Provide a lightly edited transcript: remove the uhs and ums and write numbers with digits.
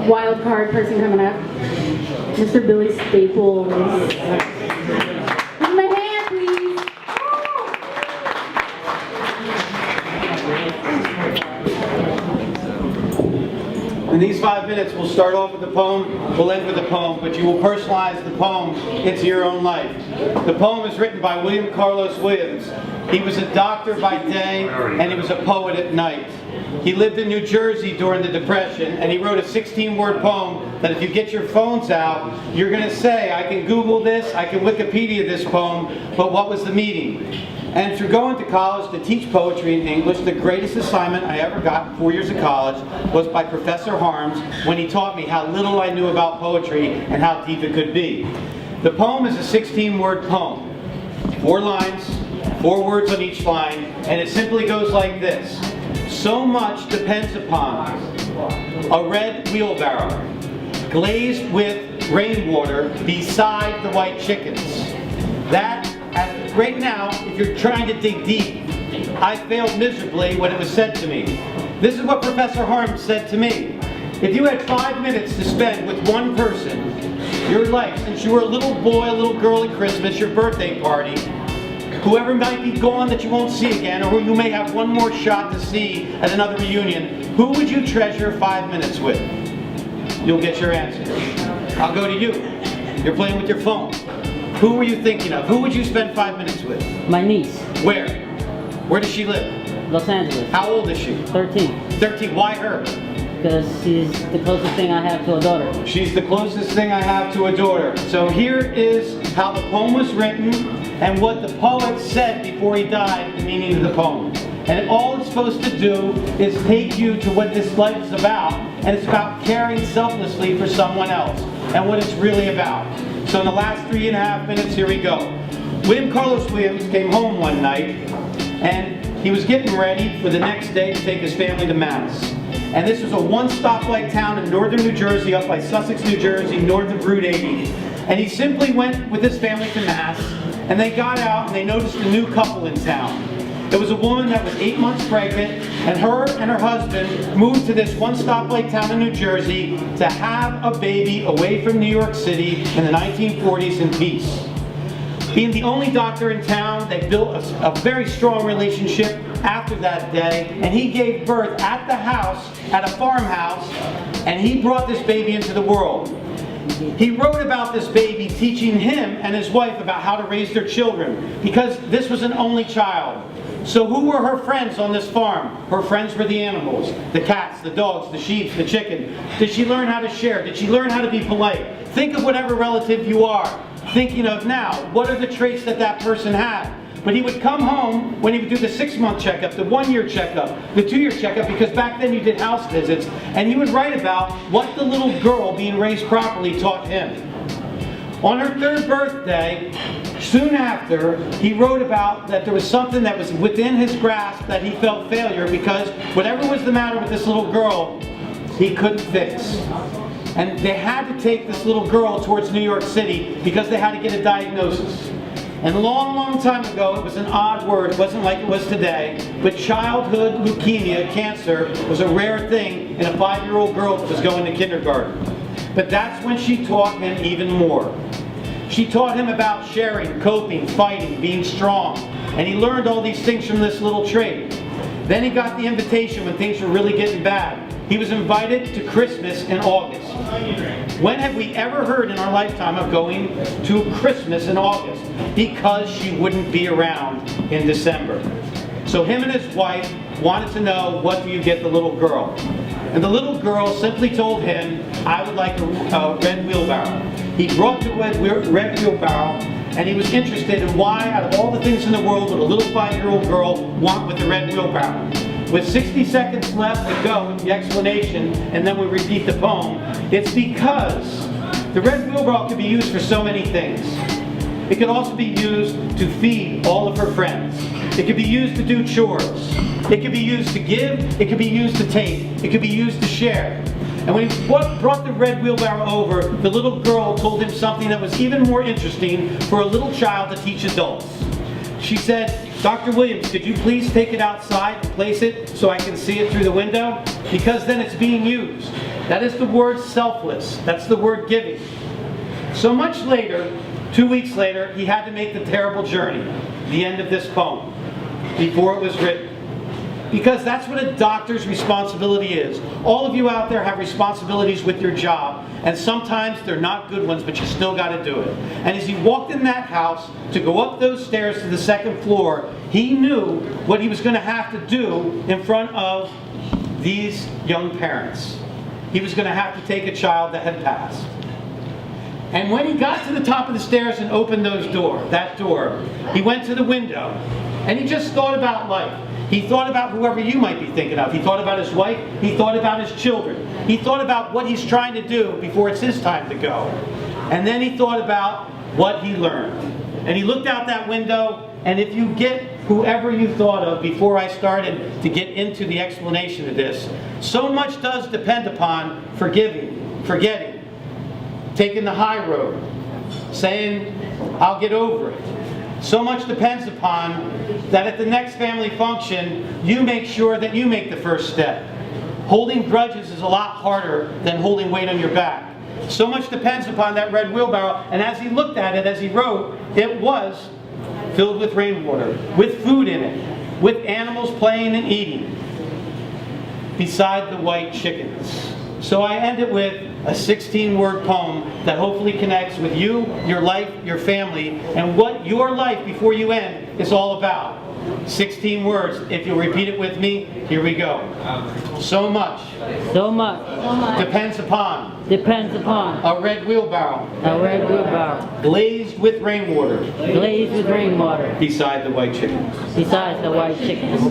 wild card person coming up, Mr. Billy Staples. Give him a hand, please. In these 5 minutes, we'll start off with the poem, we'll end with the poem, but you will personalize the poem into your own life. The poem is written by William Carlos Williams. He was a doctor by day, and he was a poet at night. He lived in New Jersey during the Depression, and he wrote a 16-word poem that if you get your phones out, you're going to say, I can Google this, I can Wikipedia this poem, but what was the meaning? And through going to college to teach poetry in English, the greatest assignment I ever got in 4 years of college was by Professor Harms when he taught me how little I knew about poetry and how deep it could be. The poem is a 16-word poem. 4 lines, 4 words on each line, and it simply goes like this. So much depends upon a red wheelbarrow, glazed with rainwater beside the white chickens. That, right now, if you're trying to dig deep, I failed miserably when it was said to me. This is what Professor Harms said to me. If you had 5 minutes to spend with one person, your life, since you were a little boy, a little girl at Christmas, your birthday party, whoever might be gone that you won't see again, or who you may have one more shot to see at another reunion, who would you treasure 5 minutes with? You'll get your answer. I'll go to you. You're playing with your phone. Who were you thinking of? Who would you spend 5 minutes with? My niece. Where? Where does she live? Los Angeles. How old is she? 13. 13. Why her? Because she's the closest thing I have to a daughter. She's the closest thing I have to a daughter. So here is how the poem was written and what the poet said before he died, the meaning of the poem. And all it's supposed to do is take you to what this life is about, and it's about caring selflessly for someone else, and what it's really about. So in the last 3.5 minutes, here we go. William Carlos Williams came home one night, and he was getting ready for the next day to take his family to Mass. And this was a one-stoplight town in northern New Jersey, up by Sussex, New Jersey, north of Route 80. And he simply went with his family to Mass, and they got out and they noticed a new couple in town. It was a woman that was 8 months pregnant, and her husband moved to this one-stoplight town in New Jersey to have a baby away from New York City in the 1940s in peace. Being the only doctor in town, they built a very strong relationship after that day, and he gave birth at the house, at a farmhouse, and he brought this baby into the world. He wrote about this baby, teaching him and his wife about how to raise their children, because this was an only child. So who were her friends on this farm? Her friends were the animals, the cats, the dogs, the sheep, the chicken. Did she learn how to share? Did she learn how to be polite? Think of whatever relative you are thinking of now. What are the traits that that person had? But he would come home when he would do the 6-month checkup, the 1-year checkup, the 2-year checkup, because back then you did house visits, and he would write about what the little girl being raised properly taught him. On her 3rd birthday, soon after, he wrote about that there was something that was within his grasp that he felt failure, because whatever was the matter with this little girl, he couldn't fix. And they had to take this little girl towards New York City because they had to get a diagnosis. And a long, long time ago, it was an odd word, it wasn't like it was today, but childhood leukemia, cancer, was a rare thing in a 5-year-old girl that was going to kindergarten. But that's when she taught him even more. She taught him about sharing, coping, fighting, being strong, and he learned all these things from this little trait. Then he got the invitation when things were really getting bad. He was invited to Christmas in August. When have we ever heard in our lifetime of going to Christmas in August? Because she wouldn't be around in December. So him and his wife wanted to know, what do you get the little girl? And the little girl simply told him, I would like a red wheelbarrow. He brought the red wheelbarrow, and he was interested in why, out of all the things in the world, would a little 5-year-old girl want with the red wheelbarrow. With 60 seconds left to go with the explanation, and then we repeat the poem, it's because the red wheelbarrow could be used for so many things. It could also be used to feed all of her friends. It could be used to do chores. It could be used to give. It could be used to take. It could be used to share. And when he brought the red wheelbarrow over, the little girl told him something that was even more interesting for a little child to teach adults. She said, Dr. Williams, could you please take it outside and place it so I can see it through the window? Because then it's being used. That is the word selfless. That's the word giving. So much later, 2 weeks later, he had to make the terrible journey, the end of this poem, before it was written. Because that's what a doctor's responsibility is. All of you out there have responsibilities with your job, and sometimes they're not good ones, but you still got to do it. And as he walked in that house to go up those stairs to the second floor, he knew what he was going to have to do in front of these young parents. He was going to have to take a child that had passed. And when he got to the top of the stairs and opened that door, he went to the window, and he just thought about life. He thought about whoever you might be thinking of. He thought about his wife. He thought about his children. He thought about what he's trying to do before it's his time to go. And then he thought about what he learned. And he looked out that window, and if you get whoever you thought of before I started to get into the explanation of this, so much does depend upon forgetting, taking the high road, saying, I'll get over it. So much depends upon that at the next family function, you make sure that you make the first step. Holding grudges is a lot harder than holding weight on your back. So much depends upon that red wheelbarrow, and as he looked at it, as he wrote, it was filled with rainwater, with food in it, with animals playing and eating, beside the white chickens. So I end it with a 16-word poem that hopefully connects with you, your life, your family, and what your life before you end is all about. 16 words. If you'll repeat it with me, here we go. So much. So much. Depends upon. Depends upon. A red wheelbarrow. A red wheelbarrow. Glazed with rainwater. Glazed with rainwater. Beside the white chickens. Besides the white chickens.